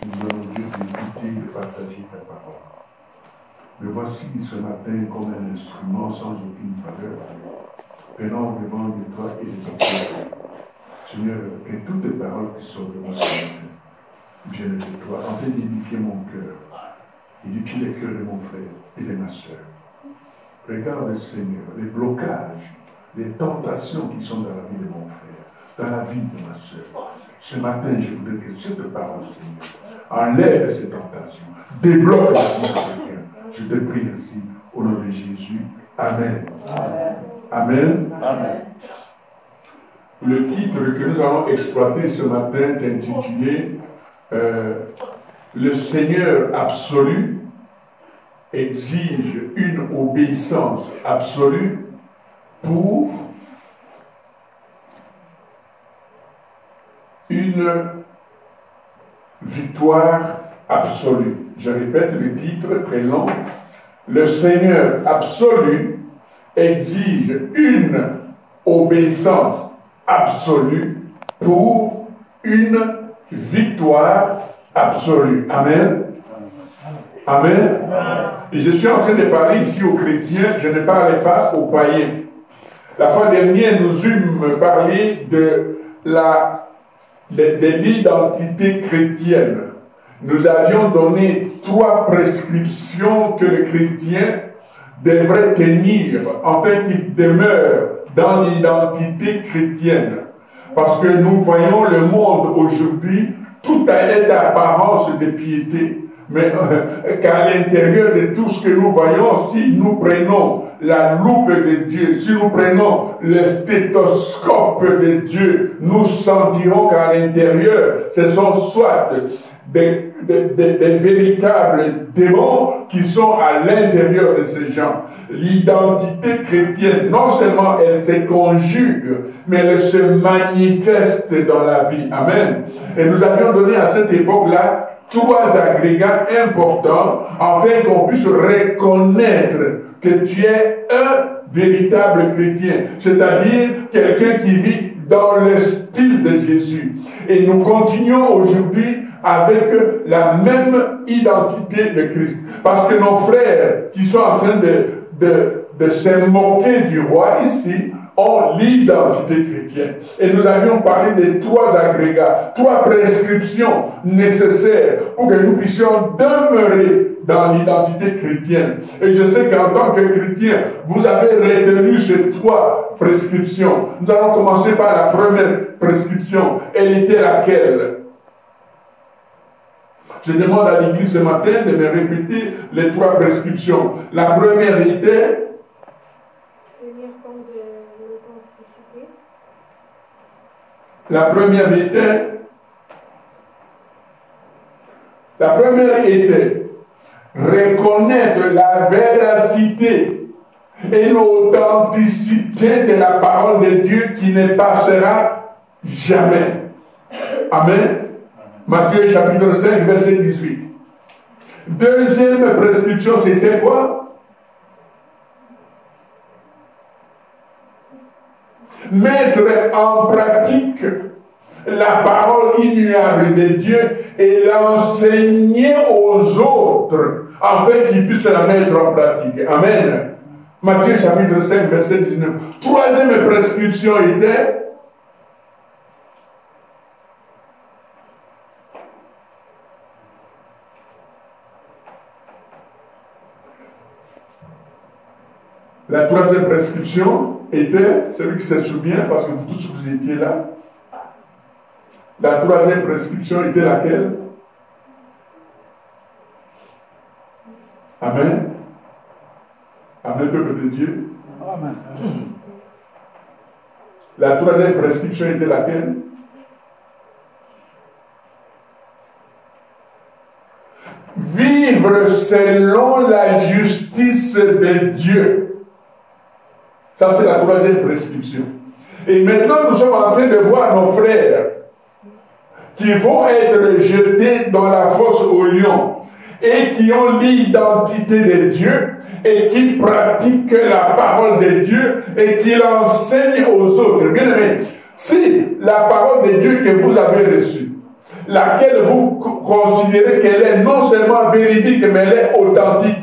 Nous demandons Dieu d'écouter et de partager ta parole. Me voici ce matin comme un instrument sans aucune valeur, venant devant de toi et de ton Père. Seigneur, que toutes les paroles qui sortent de moi ce matin viennent de toi, afin d'édifier mon cœur, édifier les cœurs de mon frère et de ma soeur. Regarde, Seigneur, les blocages, les tentations qui sont dans la vie de mon frère, dans la vie de ma soeur. Ce matin, je voudrais que cette parole, Seigneur, enlève ces tentations, débloque la vie de quelqu'un. Je te prie ainsi, au nom de Jésus. Amen. Amen. Amen. Amen. Le titre que nous allons exploiter ce matin est intitulé Le Seigneur absolu exige une obéissance absolue pour une victoire absolue. Je répète le titre très long. Le Seigneur absolu exige une obéissance absolue pour une victoire absolue. Amen. Amen. Et je suis en train de parler ici aux chrétiens, je ne parlais pas aux païens. La fois dernière, nous eûmes parlé de l'identité chrétienne. Nous avions donné 3 prescriptions que le chrétien devrait tenir, afin qu'il demeure dans l'identité chrétienne. Parce que nous voyons le monde aujourd'hui, tout est d'apparence de piété, mais qu'à l'intérieur de tout ce que nous voyons, si nous prenons la loupe de Dieu, si nous prenons le stéthoscope de Dieu, nous sentirons qu'à l'intérieur, ce sont soit des véritables démons qui sont à l'intérieur de ces gens. L'identité chrétienne, non seulement elle se conjugue, mais elle se manifeste dans la vie. Amen. Et nous avions donné à cette époque-là 3 agrégats importants afin qu'on puisse reconnaître que tu es un véritable chrétien, c'est-à-dire quelqu'un qui vit dans le style de Jésus. Et nous continuons aujourd'hui avec la même identité de Christ. Parce que nos frères qui sont en train de se moquer du roi ici ont l'identité chrétienne. Et nous avions parlé des 3 agrégats, 3 prescriptions nécessaires pour que nous puissions demeurer dans l'identité chrétienne. Et je sais qu'en tant que chrétien, vous avez retenu ces 3 prescriptions. Nous allons commencer par la première prescription. Elle était laquelle? Je demande à l'église ce matin de me répéter les 3 prescriptions. La première était reconnaître la véracité et l'authenticité de la parole de Dieu qui ne passera jamais. Amen. Matthieu chapitre 5, verset 18. Deuxième prescription, c'était quoi? Mettre en pratique la parole immuable de Dieu et l'enseigner aux autres afin qu'ils puissent la mettre en pratique. Amen. Matthieu chapitre 5, verset 19. Troisième prescription était la troisième prescription était, celui qui se souvient, parce que vous tous vous étiez là, la troisième prescription était laquelle? Amen. Amen, peuple de Dieu. Amen. La troisième prescription était laquelle? Vivre selon la justice de Dieu. Ça, c'est la troisième prescription. Et maintenant, nous sommes en train de voir nos frères qui vont être jetés dans la fosse aux lions et qui ont l'identité de Dieu et qui pratiquent la parole de Dieu et qui l'enseignent aux autres. Bien aimé, si la parole de Dieu que vous avez reçue laquelle vous considérez qu'elle est non seulement véridique, mais elle est authentique,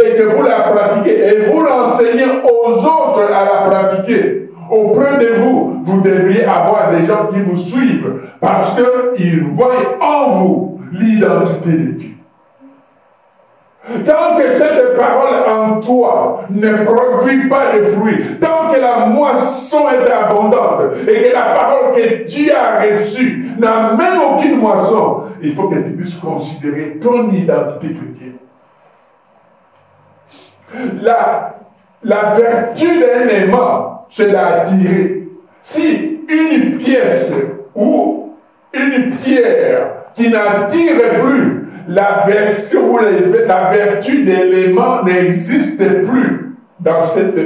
et que vous la pratiquez, et vous l'enseignez aux autres à la pratiquer, auprès de vous, vous devriez avoir des gens qui vous suivent, parce qu'ils voient en vous l'identité de Dieu. Tant que cette parole en toi ne produit pas de fruits, tant que la moisson est abondante et que la parole que Dieu a reçue n'amène aucune moisson, il faut que tu puisses considérer ton identité chrétienne. La vertu d'un aimant, c'est d'attirer. Si une pièce ou une pierre qui n'attire plus, la vertu d'élément n'existe plus dans cette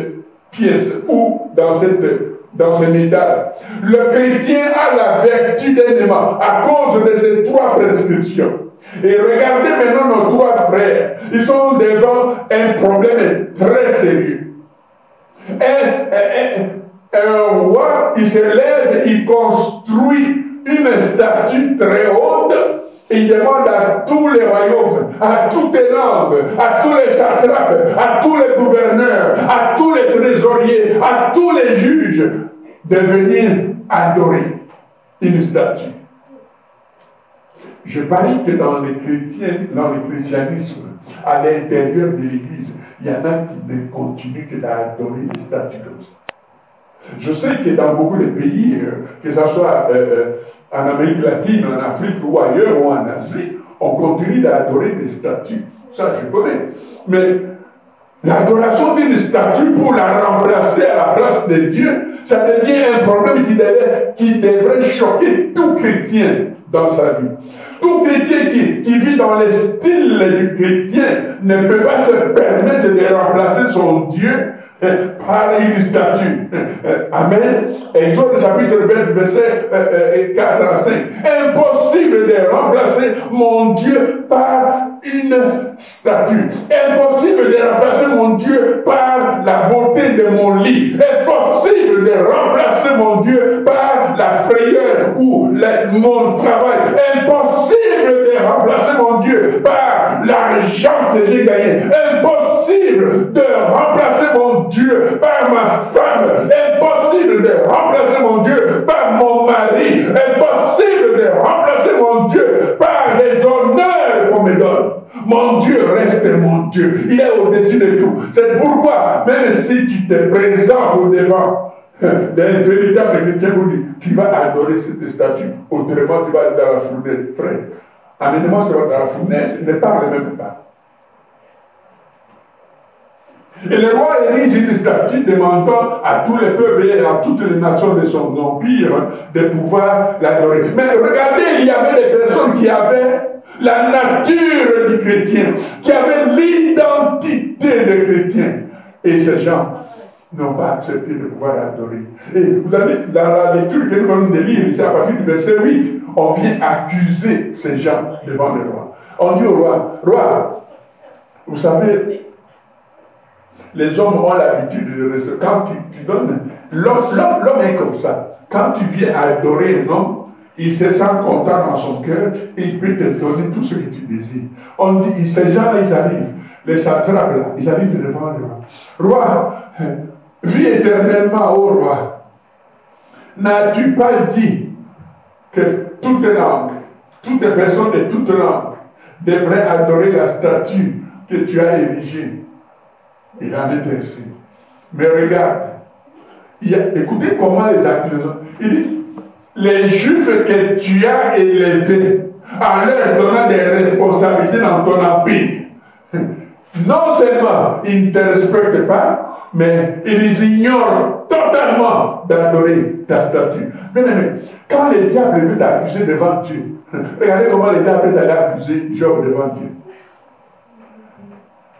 pièce ou dans ce métal. Le chrétien a la vertu d'élément à cause de ces trois prescriptions. Et regardez maintenant nos trois frères. Ils sont devant un problème très sérieux. Un roi, il se lève, il construit une statue très haute. Et il demande à tous les royaumes, à toutes les langues, à tous les satrapes, à tous les gouverneurs, à tous les trésoriers, à tous les juges de venir adorer une statue. Je parie que dans les christianisme, à l'intérieur de l'Église, il y en a qui ne continuent que d'adorer des statues comme ça. Je sais que dans beaucoup de pays, que ce soit en Amérique latine, en Afrique ou ailleurs ou en Asie, on continue d'adorer des statues. Ça, je connais. Mais l'adoration d'une statue pour la remplacer à la place de Dieu, ça devient un problème qui devrait choquer tout chrétien dans sa vie. Tout chrétien qui vit dans le style du chrétien ne peut pas se permettre de remplacer son Dieu par une statue. Amen. Exode chapitre 20, verset 4 à 5. Impossible de remplacer mon Dieu par une statue. Impossible de remplacer mon Dieu par la beauté de mon lit. Impossible de remplacer mon Dieu par la frayeur ou mon travail. Impossible de remplacer mon Dieu par l'argent que j'ai gagné. Impossible de remplacer mon Dieu par ma femme. Impossible de remplacer mon Dieu par mon mari. Impossible de remplacer mon Dieu par les honneurs qu'on me donne. Mon Dieu reste mon Dieu. Il est au-dessus de tout. C'est pourquoi, même si tu te présentes au devant d'un véritable chrétien, tu vas adorer cette statue. Autrement, tu vas aller dans la fournaise. Frère, amène-moi sur dans la fournaise, ne parle même pas. Et le roi érige une statue demandant à tous les peuples et à toutes les nations de son empire de pouvoir l'adorer. Mais regardez, il y avait des personnes qui avaient la nature du chrétien, qui avaient l'identité des chrétiens. Et ces gens n'ont pas accepté de pouvoir l'adorer. Et vous avez, dans la lecture que nous venons de lire, ici à partir du verset 8, on vient accuser ces gens devant le roi. On dit au roi, roi, vous savez, les hommes ont l'habitude de rester. Quand tu donnes, l'homme est comme ça. Quand tu viens adorer un homme, il se sent content dans son cœur et il peut te donner tout ce que tu désires. On dit, ces gens-là, ils arrivent, les satrapes là, ils arrivent devant le roi. Roi, vis éternellement, ô roi. N'as-tu pas dit que toute langue, toutes les personnes de toute langue devraient adorer la statue que tu as érigée? Il en est ainsi. Mais regarde, écoutez comment les accusateurs. Il dit, les Juifs que tu as élevés en leur donnant des responsabilités dans ton empire, non seulement ils ne te respectent pas, mais ils ignorent totalement d'adorer ta statue. Bien aimé, quand le diable veut t'accuser devant Dieu, regardez comment le diable veut accuser Job devant Dieu.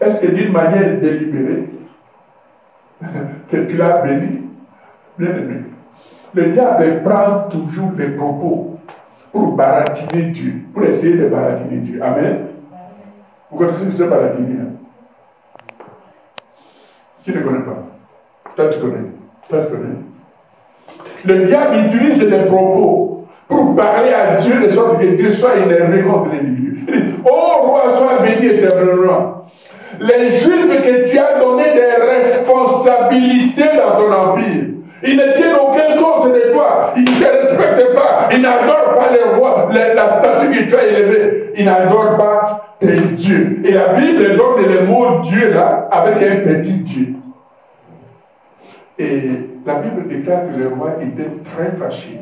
Est-ce que d'une manière délibérée que tu l'as béni? Bien aimé. Le diable prend toujours des propos pour baratiner Dieu, pour essayer de baratiner Dieu. Amen. Vous connaissez ce baratiner? Qui ne connaît pas? Toi tu connais. Toi tu connais. Le diable utilise des propos pour parler à Dieu de sorte que Dieu soit énervé contre l'individu. Il dit, ô roi, sois béni éternellement. Les Juifs que tu as donné des responsabilités dans ton empire, ils ne tiennent aucun compte de toi, ils ne te respectent pas, ils n'adorent pas les rois, la statue que tu as élevée, ils n'adorent pas tes dieux. Et la Bible donne le mot Dieu là avec un petit Dieu. Et la Bible déclare que le roi était très fâché.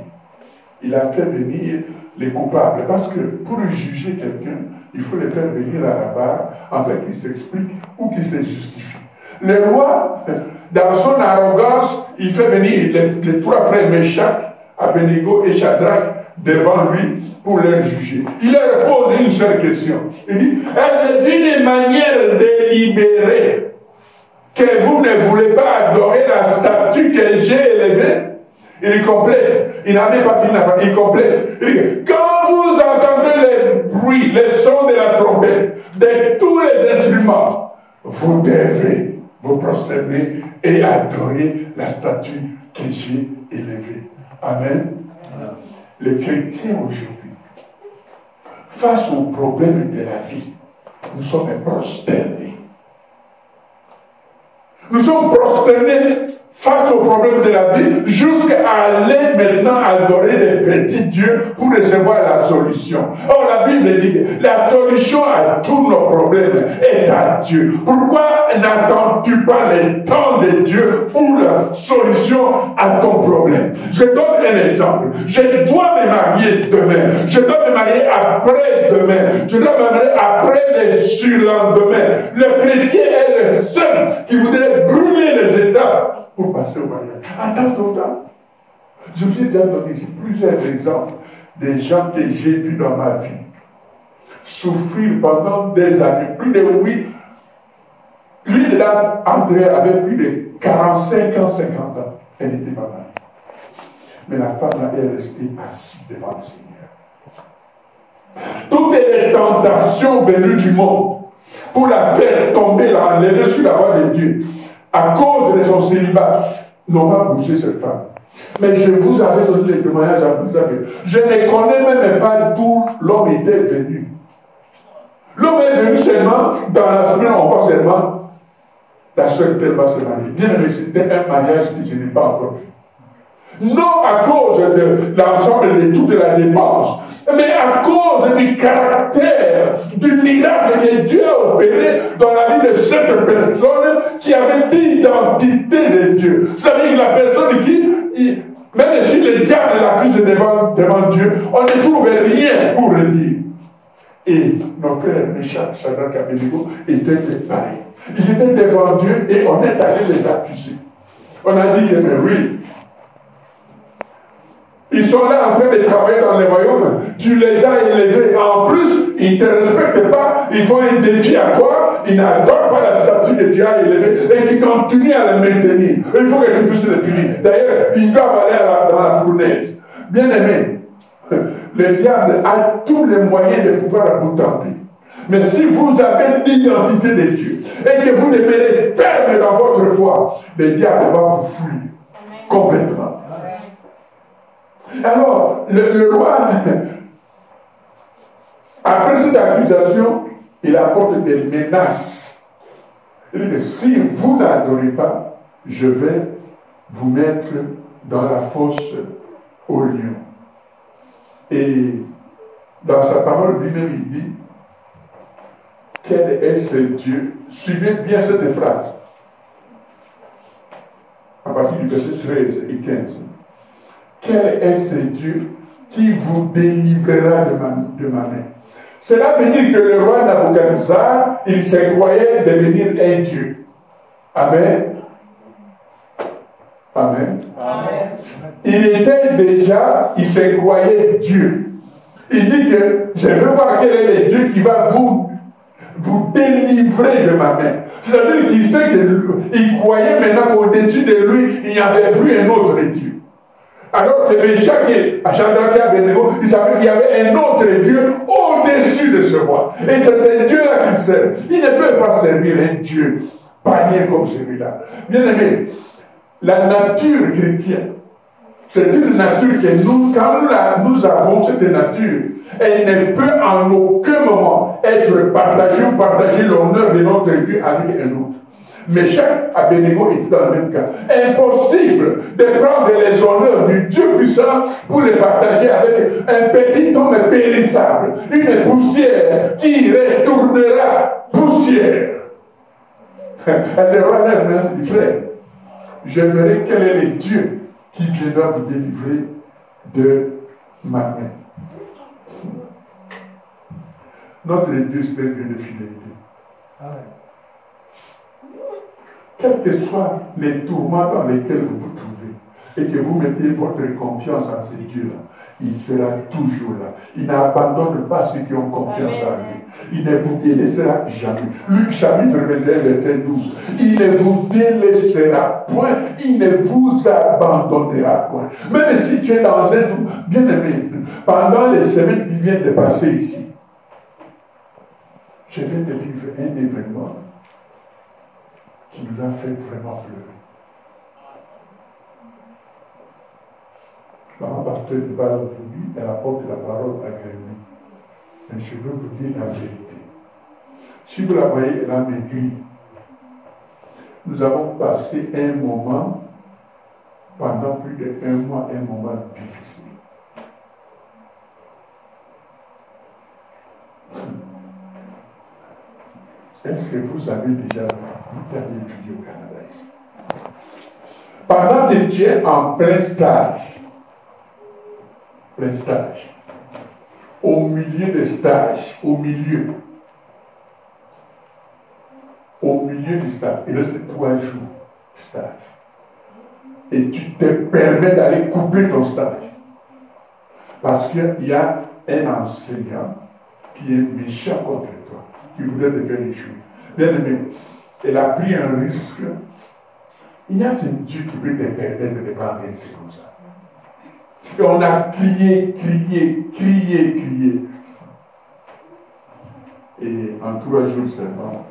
Il a fait venir les coupables. Parce que pour juger quelqu'un, il faut le faire venir à la barre, afin qu'il s'explique ou qu'il se justifie. Le roi, dans son arrogance, il fait venir les trois frères Meshach, Abednego et Shadrach devant lui pour les juger. Il leur pose une seule question. Il dit, est-ce d'une manière délibérée que vous ne voulez pas adorer la statue que j'ai élevée? Il complète. Il n'a même pas fini la phrase. Il complète. Il dit, quand vous entendez les bruits, les sons de la trompette, de tous les instruments, vous devez vous prosterner et adorer la statue que j'ai élevée. Amen. Les chrétiens aujourd'hui, face aux problèmes de la vie, nous sommes prosternés. Nous sommes prosternés face aux problèmes de la vie, jusqu'à aller maintenant adorer les petits dieux pour recevoir la solution. Or, la Bible dit que la solution à tous nos problèmes est à Dieu. Pourquoi n'attends-tu pas le temps de Dieu pour la solution à ton problème? Je donne un exemple. Je dois me marier demain. Je dois me marier après-demain. Je dois me marier après le surlendemain. Le chrétien est le seul qui voudrait brûler les étapes pour passer au mariage. Attends ton temps. Je vous ai déjà donné ici plusieurs exemples des gens que j'ai vus dans ma vie souffrir pendant des années, plus de 8. Lui, là, André avait plus de 45 ans, 50 ans. Elle n'était pas mariée. Mais la femme là, est restée assise devant le Seigneur. Toutes les tentations venues du monde pour la faire tomber, l'enlever sur la voie de Dieu, à cause de son célibat, n'ont pas bougé cette femme. Mais je vous avais donné les témoignages à vous avez. Je ne connais même pas d'où l'homme était venu. L'homme est venu seulement, dans la semaine, on voit seulement la soeur telle va se marier. Bien aimé, c'était un mariage que je n'ai pas encore vu. Non à cause de l'ensemble de toute la dépense, mais à cause du caractère, du miracle que Dieu a opéré dans la vie de cette personne qui avait l'identité de Dieu. Vous savez, la personne qui, même si le diable l'accuse devant Dieu, on ne trouve rien pour le dire. Et nos frères Meshach, Shadrach et Abednego étaient préparés. Ils étaient devant Dieu et on est allé les accuser. On a dit que, mais oui, ils sont là en train de travailler dans les royaumes. Tu les as élevés. En plus, ils ne te respectent pas. Ils font un défi à toi. Ils n'adorent pas la statue que tu as élevée. Et tu continues à la maintenir. Il faut que tu puisses le punir. D'ailleurs, ils doivent aller dans la fournaise. Bien aimé, le diable a tous les moyens de pouvoir vous tenter. Mais si vous avez l'identité de Dieu et que vous demeurez ferme dans votre foi, le diable va vous fuir complètement. Alors, le roi, après cette accusation, il apporte des menaces. Il dit que si vous n'adorez pas, je vais vous mettre dans la fosse au lion. Et dans sa parole lui-même, il dit, quel est ce Dieu? Suivez bien cette phrase. À partir du verset 13 et 15. Quel est ce Dieu qui vous délivrera de ma main? Cela veut dire que le roi Nabuchodonosor, il se croyait devenir un Dieu. Amen. Amen. Amen. Il se croyait Dieu. Il dit que je veux voir quel est le Dieu qui va vous délivrer de ma main. C'est-à-dire qu'il sait qu'il croyait maintenant qu'au-dessus de lui, il n'y avait plus un autre Dieu. Alors que Meshach et Shadrach et Abednego, ils savaient qu'il y avait un autre Dieu au-dessus de ce roi. Et c'est ce Dieu-là qui sert. Il ne peut pas servir un Dieu païen comme celui-là. Bien aimé, la nature chrétienne C'est une nature que nous, quand nous avons cette nature, elle ne peut en aucun moment être partagée ou partager l'honneur de notre Dieu avec un autre. Mais chaque Abednego était dans le même cas. Impossible de prendre les honneurs du Dieu puissant pour les partager avec un petit homme périssable, une poussière qui retournera poussière. Elle devra dire, merci frère, je verrai quel est le Dieu qui viendra vous délivrer de ma main. Notre Dieu, c'est un Dieu de fidélité. Amen. Quels que soient les tourments dans lesquels vous vous trouvez, et que vous mettez votre confiance en ce Dieu-là, il sera toujours là. Il n'abandonne pas ceux qui ont confiance en lui. Il ne vous délaissera jamais. Luc chapitre 21, verset 12. Il ne vous délaissera point. Il ne vous abandonnera point. Même si tu es dans un trou, bien aimé, pendant les semaines qui viennent de passer ici, je viens de vivre un événement qui nous a fait vraiment pleurer. Maman pasteur ne parle aujourd'hui, elle apporte la parole à Grémy. Mais je veux vous dire la vérité. Si vous la voyez, elle a maigri. Nous avons passé un moment, pendant plus d'1 mois, un moment difficile. Est-ce que vous avez déjà étudié au Canada ici? Pendant que tu es en plein stage, au milieu des stages, au milieu du stage, il reste 3 jours de stage, et tu te permets d'aller couper ton stage, parce qu'il y a un enseignant qui est méchant contre toi, qui voudrait te faire échouer. Bien aimé, elle a pris un risque. Il n'y a qu'un Dieu qui peut te permettre de prendre un risque comme ça. Et on a crié. Et en 3 jours seulement,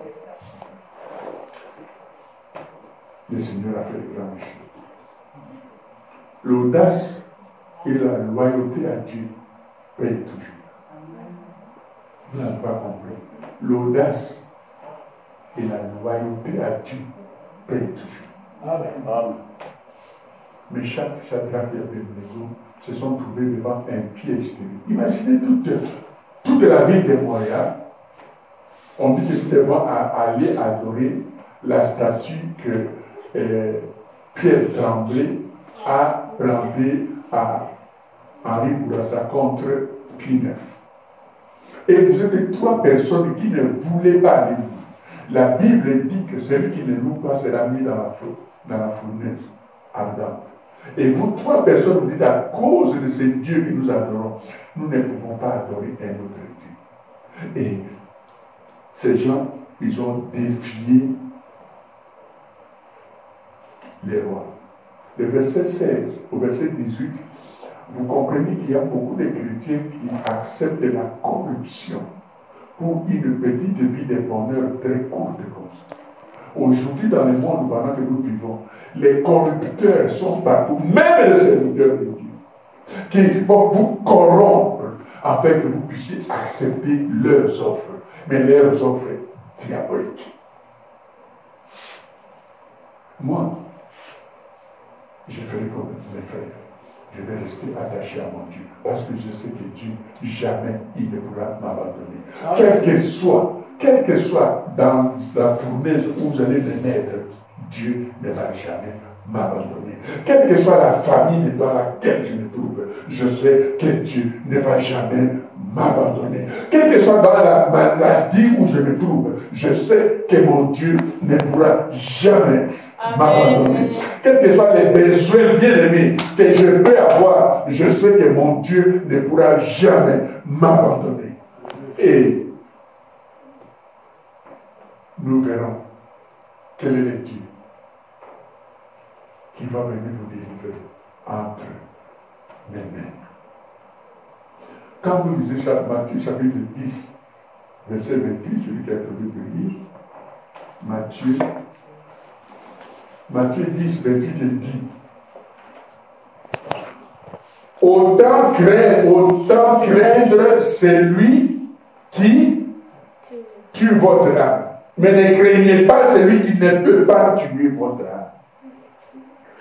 le Seigneur a fait de grandes choses. L'audace et la loyauté à Dieu payent toujours. Vous n'avez pas compris. L'audace et la loyauté à Dieu payent toujours. Amen. Mais Shadrach et Abednego se sont trouvés devant un pied extérieur. Imaginez toute la ville de Montréal. On dit que nous devons aller adorer la statue que Pierre Tremblay a plantée à Henri Bourassa contre Pie IX. Et vous êtes 3 personnes qui ne voulaient pas aller. La Bible dit que celui qui ne loue pas sera mis dans la fournaise ardente. Et vous 3 personnes, vous dites à cause de ce Dieu que nous adorons, nous ne pouvons pas adorer un autre Dieu. Et ces gens, ils ont défié les rois. Le verset 16 au verset 18, vous comprenez qu'il y a beaucoup de chrétiens qui acceptent la corruption pour une petite vie de bonheur très courte comme ça. Aujourd'hui, dans le monde pendant que nous vivons, les corrupteurs sont partout, même les serviteurs de Dieu, qui vont vous corrompre afin que vous puissiez accepter leurs offres, mais leurs offres diaboliques. Moi, je ferai comme mes frères. Je vais rester attaché à mon Dieu. Parce que je sais que Dieu, jamais il ne pourra m'abandonner. Quel que soit dans la fournaise où vous allez me mettre, Dieu ne va jamais m'abandonner. Quelle que soit la famille dans laquelle je me trouve, je sais que Dieu ne va jamais m'abandonner. Quelle que soit dans la maladie où je me trouve, je sais que mon Dieu ne pourra jamais m'abandonner. Quels que soient les besoins bien-aimés que je peux avoir, je sais que mon Dieu ne pourra jamais m'abandonner. Et nous verrons quel est le Dieu qui va venir nous délivrer entre mes mains. Quand vous lisez Matthieu chapitre 10, verset 28, celui qui a trouvé de lire, Matthieu 10, 28, il dit Autant craindre celui qui tue votre âme. Mais ne craignez pas celui qui ne peut pas tuer votre âme.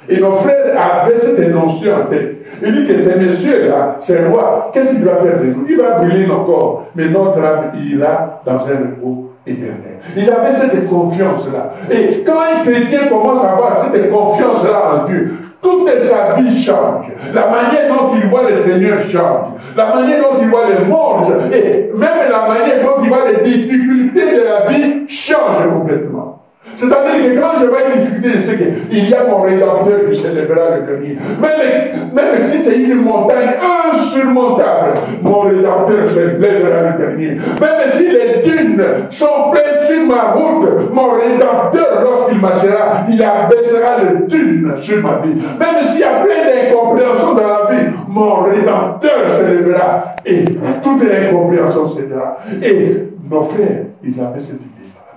Et nos frères avaient cet énoncé en tête. Il dit que ces messieurs-là, ces rois, qu'est-ce qu'il va faire de nous? Il va brûler nos corps, mais notre âme ira dans un repos éternel. Ils avaient cette confiance-là. Et quand un chrétien commence à avoir cette confiance-là en Dieu, toute sa vie change. La manière dont il voit le Seigneur change. La manière dont il voit le monde, et même la manière dont il voit les difficultés de la vie change complètement. C'est-à-dire que quand je vois une difficulté, je sais qu'il y a mon Rédempteur qui s'élèvera le dernier. Même si c'est une montagne insurmontable, mon Rédempteur s'élèvera le dernier. Même si les dunes sont pleines sur ma route, mon Rédempteur, lorsqu'il marchera, il abaissera les dunes sur ma vie. Même s'il y a plein d'incompréhensions dans la vie, mon Rédempteur s'élèvera et toute l'incompréhension cédera. Et nos frères, ils avaient cette idée.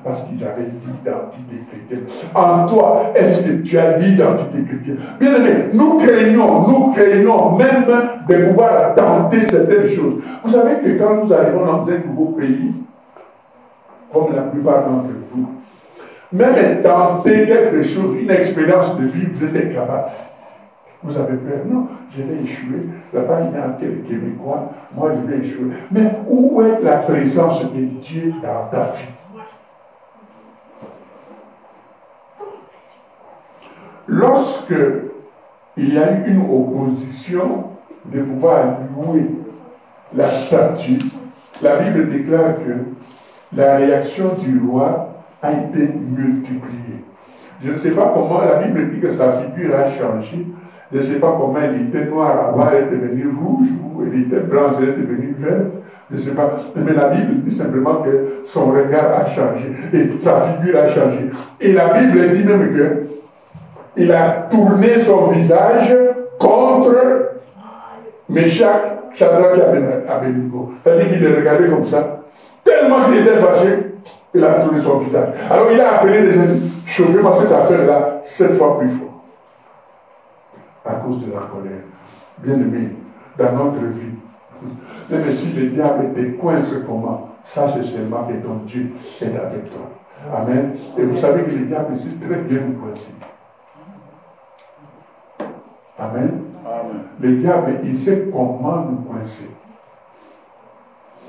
Parce qu'ils avaient l'identité chrétienne. En toi, est-ce que tu as l'identité chrétienne? Bien aimé, nous craignons même de pouvoir tenter certaines choses. Vous savez que quand nous arrivons dans un nouveau pays, comme la plupart d'entre vous, même tenter quelque chose, une expérience de vie, vous êtes incapable. Vous avez peur? Non, je vais échouer. Là-bas, il y a quel Québécois, moi je vais échouer. Mais où est la présence de Dieu dans ta vie? Lorsque il y a eu une opposition de pouvoir louer la statue, la Bible déclare que la réaction du roi a été multipliée. Je ne sais pas comment, la Bible dit que sa figure a changé. Je ne sais pas comment elle était noire avant, elle est devenue rouge, ou elle était blanche, elle est devenue verte. Je ne sais pas. Mais la Bible dit simplement que son regard a changé et sa figure a changé. Et la Bible dit même que il a tourné son visage contre Meshach, Shadrach et Abednego. C'est-à-dire qu'il les regardait comme ça. Tellement qu'il était fâché, il a tourné son visage. Alors il a appelé les gens, chauffez-moi cette affaire-là 7 fois plus fort. À cause de la colère. Bien aimé, dans notre vie, même si le diable te coince comment, sache seulement que ton Dieu est avec toi. Amen. Et vous savez que le diable sait très bien nous coincer. Amen. Amen. Le diable, il sait comment nous coincer.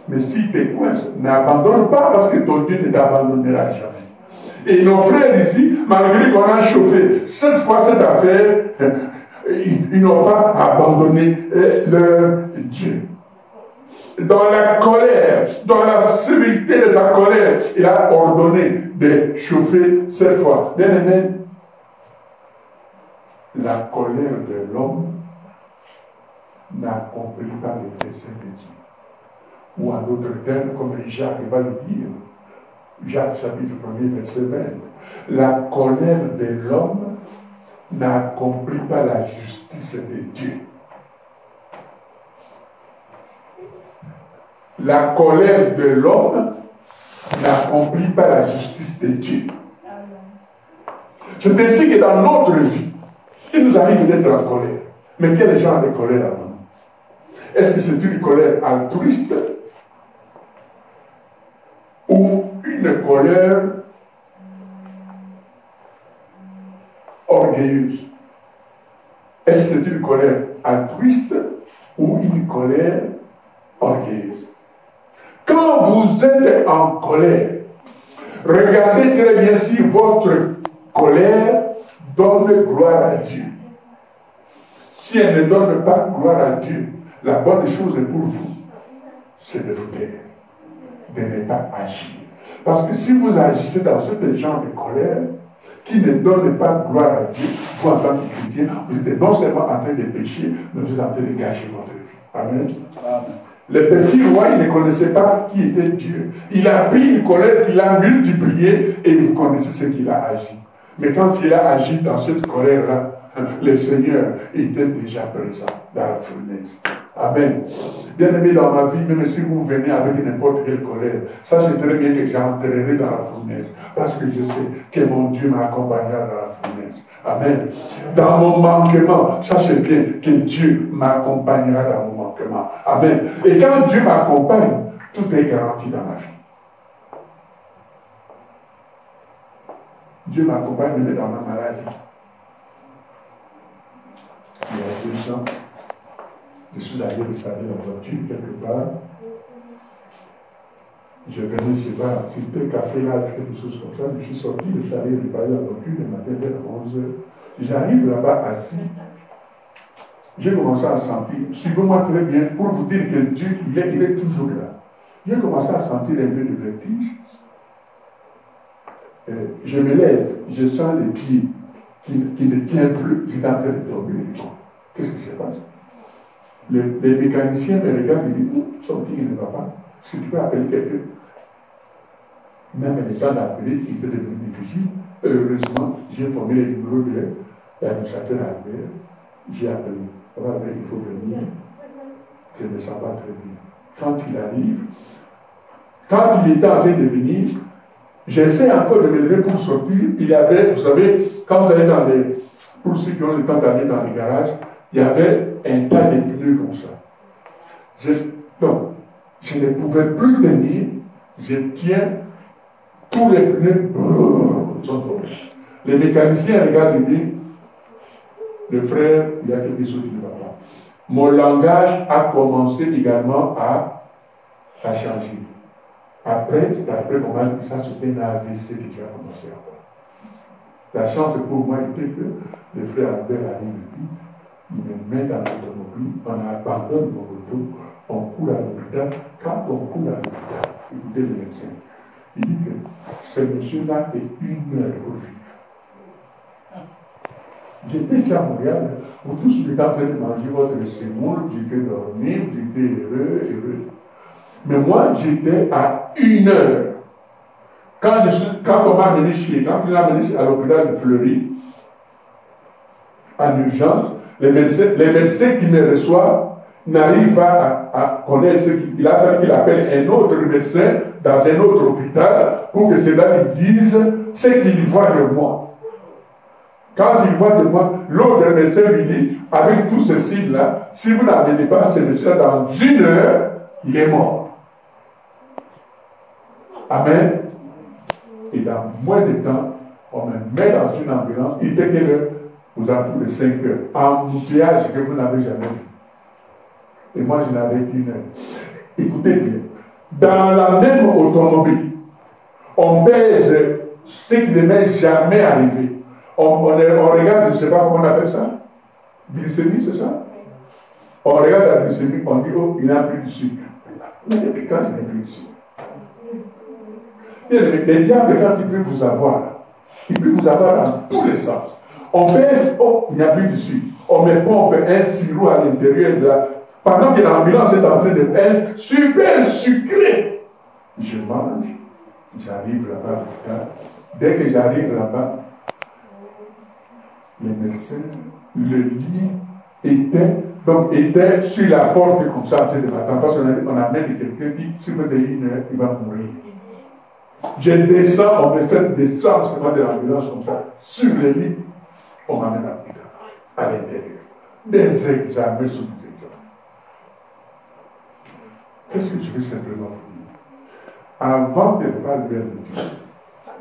Mais s'il te coince, n'abandonne pas parce que ton Dieu ne t'abandonnera jamais. Et nos frères ici, malgré qu'on a chauffé cette fois cette affaire, ils n'ont pas abandonné leur Dieu. Dans la colère, dans la sévérité de sa colère, il a ordonné de chauffer cette fois. Bien aimé, la colère de l'homme n'accomplit pas les desseins de Dieu. Ou en d'autres termes, comme Jacques va le dire, Jacques chapitre 1er, verset 20, la colère de l'homme n'accomplit pas la justice de Dieu. La colère de l'homme n'accomplit pas la justice de Dieu. C'est ainsi que dans notre vie, il nous arrive d'être en colère. Mais quel genre de colère avons-nous? Est-ce que c'est une colère altruiste ou une colère orgueilleuse? Est-ce que c'est une colère altruiste ou une colère orgueilleuse? Quand vous êtes en colère, regardez très bien si votre colère donne gloire à Dieu. Si elle ne donne pas gloire à Dieu, la bonne chose pour vous, c'est de vous taire, de ne pas agir. Parce que si vous agissez dans ce genre de colère qui ne donne pas gloire à Dieu, vous en tant que chrétien, vous êtes non seulement en train de pécher, mais vous êtes en train de gâcher votre vie. Amen. Amen. Le petit roi, il ne connaissait pas qui était Dieu. Il a pris une colère qu'il a multipliée et vous connaissez ce qu'il a agi. Mais quand il a agi dans cette colère-là, le Seigneur était déjà présent dans la fournaise. Amen. Bien aimé, dans ma vie, même si vous venez avec n'importe quelle colère, sachez très bien que j'entrerai dans la fournaise. Parce que je sais que mon Dieu m'accompagnera dans la fournaise. Amen. Dans mon manquement, sachez bien que Dieu m'accompagnera dans mon manquement. Amen. Et quand Dieu m'accompagne, tout est garanti dans ma vie. Dieu m'accompagne même dans ma maladie. Il y a 2 ans, je suis allé réparer la voiture quelque part. Je venais, je ne sais pas, c'était le café là, quelque chose comme ça. Je suis sorti, je suis allé réparer la voiture le matin vers 11h. J'arrive là-bas assis. J'ai commencé à sentir, suivez-moi très bien, pour vous dire que Dieu, il est toujours là. J'ai commencé à sentir un peu de vertige. Je me lève, je sens les pieds qui ne tiennent plus, j'étais en train de tomber. Qu'est-ce qui se passe? Les mécaniciens me regardent et disent, son pied ne va pas. Est-ce que tu peux appeler quelqu'un? Même le temps d'appeler, il fait devenir difficile. Heureusement, j'ai tombé le numéro de l'administrateur Albert. J'ai appelé. Albert, il faut venir. Je ne me sens pas très bien. Quand il arrive, quand il était en train de venir, j'essaie encore de me lever pour sortir. Il y avait, vous savez, quand vous allez dans les. Pour ceux qui ont le temps d'aller dans les garages, il y avait un tas de pneus comme ça. Donc, je ne pouvais plus tenir. Je tiens. Tous les pneus sont tombés. Les mécaniciens regardent et disent, le frère, il y a quelque chose qui ne va pas. Mon langage a commencé également à changer. Après, c'est après qu'on m'a dit ça, c'était un AVC que tu as commencé à avoir. La chance pour moi était que le frère Albert arrive ici, il me met dans l'automobile, on abandonne mon auto, on court à l'hôpital. Quand on court à l'hôpital, écoutez le médecin, il dit que ce monsieur-là est 1 heure pour vivre. J'étais ici à Montréal, vous tous vous êtes en train de manger votre semoule, j'étais dormir, j'étais heureux. Mais moi, j'étais à 1 heure. Quand on m'a amené quand il m'a amené à l'hôpital de Fleury, en urgence, les médecins qui me reçoivent n'arrivent pas à connaître ce qu'il a fallu qu'il appelle un autre médecin dans un autre hôpital pour que ceux-là lui disent ce qu'il voit de moi. Quand il voit de moi, l'autre médecin lui dit, avec tous ces signes-là, si vous n'amenez pas ce médecin dans 1 heure, il est mort. Amen. Et dans moins de temps, on me met dans une ambulance. Il était quelle heure? Aux alentours de 5 heures. Embouteillage que vous n'avez jamais vu. Et moi, je n'avais qu'1 heure. Écoutez bien. Dans la même automobile, on pèse ce qui ne m'est jamais arrivé. On regarde, je ne sais pas comment on appelle ça. Glycémie, c'est ça? On regarde la glycémie, on dit, oh, il n'a plus de sucre. Mais depuis quand il n'a plus de sucre? Les diables, quand il peut vous avoir, il peut vous avoir dans tous les sens. On fait, oh, il n'y a plus de sucre. On me pompe un sirop à l'intérieur de la. Pendant que l'ambulance est en train de être super sucré, je mange, j'arrive là-bas. Dès que j'arrive là-bas, les médecins, le lit était sur la porte comme ça, en train de m'attendre. Parce qu'on amène quelqu'un qui, si vous avez 1 heure, il va mourir. Je descends, on me fait descendre seulement de l'ambulance comme ça, sur le lit, on m'amène à l'intérieur. Des examens sur des examens. Qu'est-ce que je veux simplement vous dire? Avant de ne pas le dire,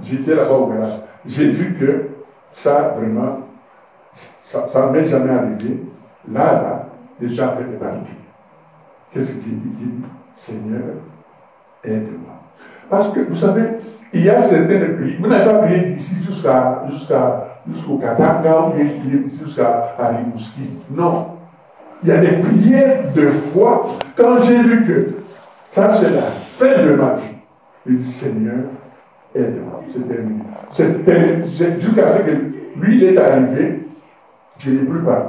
j'étais là-bas au garage. J'ai vu que ça, vraiment, ça ne m'est jamais arrivé. Là, les gens étaient partis. Qu'est-ce que j'ai dit? J'ai dit, Seigneur, aide-moi. Parce que, vous savez, il y a certaines prières. Vous n'avez pas prié d'ici jusqu'au Katanga ou bien d'ici jusqu'à Rimouski. Non. Il y a des prières de foi. Quand j'ai vu que ça, c'est la fin de ma vie, je dis, Seigneur, aide-moi. C'est terminé. C'est terminé. Jusqu'à ce que lui, il est arrivé, je n'ai plus parlé.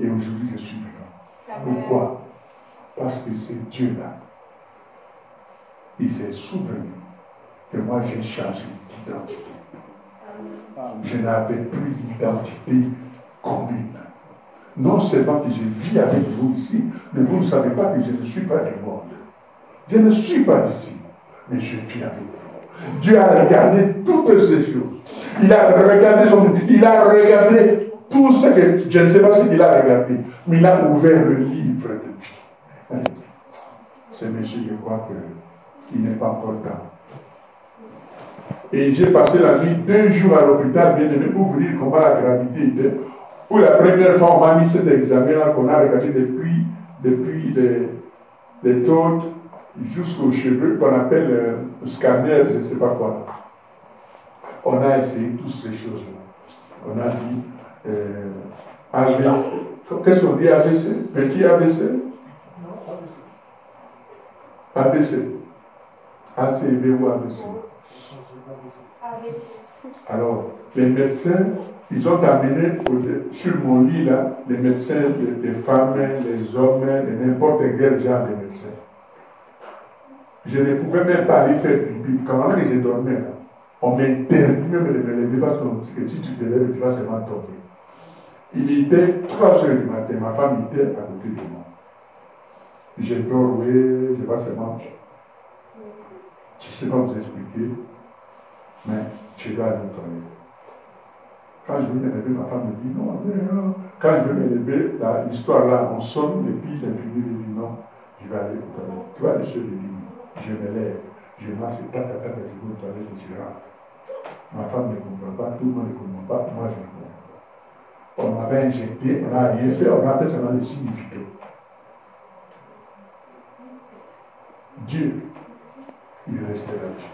Et aujourd'hui, je suis vivant. Pourquoi? Parce que c'est Dieu-là. Il s'est souvenu que moi j'ai changé d'identité. Je n'avais plus d'identité commune. Non seulement que je vis avec vous ici, mais vous ne savez pas que je ne suis pas du monde. Je ne suis pas d'ici, mais je vis avec vous. Dieu a regardé toutes ces choses. Il a regardé tout ce que, je ne sais pas ce qu'il a regardé, mais il a ouvert le livre de vie. Ce monsieur, je crois qu'il n'est pas encore temps. Et j'ai passé la nuit 2 jours à l'hôpital, bien aimé, pour vous dire comment la gravité était. Pour la première fois, on m'a mis cet examen-là qu'on a regardé depuis les tôtes jusqu'aux cheveux, qu'on appelle le scanner, je ne sais pas quoi. On a essayé toutes ces choses-là. On a dit AVC. Qu'est-ce qu'on dit AVC? Petit AVC? ABC. ACV ou ABC. Alors, les médecins, ils ont amené sur mon lit là, les médecins, les femmes, les hommes, n'importe quel genre de médecins. Je ne pouvais même pas aller faire pipi. Comment que je dormais là? On m'interdit même de me lever parce que si tu te lèves, tu vas seulement tomber. Il était 3 heures du matin, ma femme était à côté de moi. J'ai pleuré, je vais seulement. Je ne sais pas vous expliquer, mais je dois aller au toilette. Quand je vais me lever, ma femme me dit non. Quand je vais me lever, l'histoire là, on sonne, et puis l'infirmier me dit non, je vais aller au toilette. Tu vas aller sur le lit. Je me lève, je marche, je vais au toilette et je rentre. Ma femme ne comprend pas, tout le monde ne comprend pas, moi je ne comprends pas. On m'avait injecté, on n'a rien fait, on a fait seulement le significat. Dieu, il restera Dieu.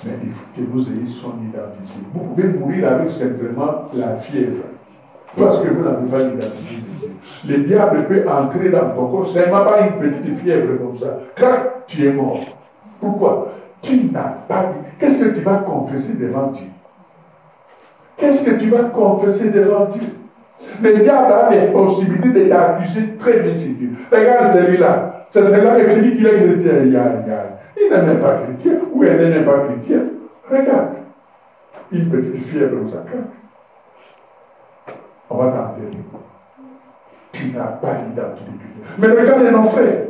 Mais il faut que vous ayez son identité. Vous pouvez mourir avec simplement la fièvre. Parce que vous n'avez pas l'identité de Dieu. Le diable peut entrer dans ton corps, c'est même pas une petite fièvre comme ça. Crac, tu es mort. Pourquoi? Tu n'as pas dit. Qu'est-ce que tu vas confesser devant Dieu? Qu'est-ce que tu vas confesser devant Dieu? Le diable a des possibilités de t'accuser très bien chez Dieu. Regarde celui-là. C'est celui-là qui dit qu'il est chrétien. Il n'est même pas chrétien. Ou elle n'est même pas chrétien. Regarde. Une petite fièvre comme ça. On va t'enterrer. Tu n'as pas l'identité. Mais regarde nos frères.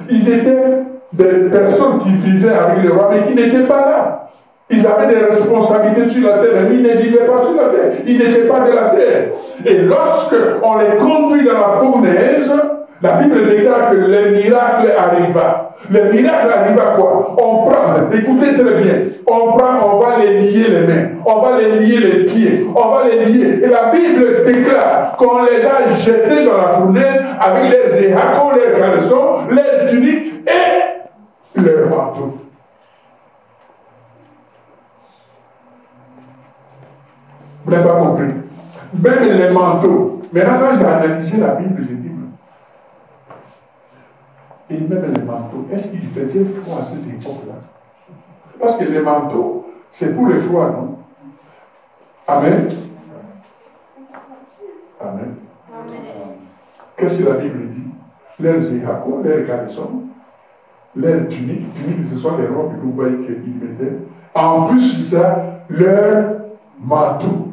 Ils étaient des personnes qui vivaient avec le roi, mais qui n'étaient pas là. Ils avaient des responsabilités sur la terre, mais ils ne vivaient pas sur la terre. Ils n'étaient pas de la terre. Et lorsque on les conduit dans la fournaise, la Bible déclare que le miracle arriva. Le miracle arriva quoi? On prend, écoutez très bien, on va les lier les mains, on va les lier les pieds, on va les lier. Et la Bible déclare qu'on les a jetés dans la fournaise avec leurs éhacons, leurs caleçons, leurs tuniques et leurs manteaux. Vous n'avez pas compris? Même les manteaux. Maintenant, quand j'ai analysé la Bible, j'ai dit, et même les manteaux, est-ce qu'il faisait froid à cette époque-là? Parce que les manteaux, c'est pour le froid, non? Amen. Amen. Qu'est-ce que la Bible dit? Leurs éhacons, leurs caleçons, leurs tuniques, ce sont les robes que vous voyez qu'ils mettaient. En plus de ça, leurs manteaux.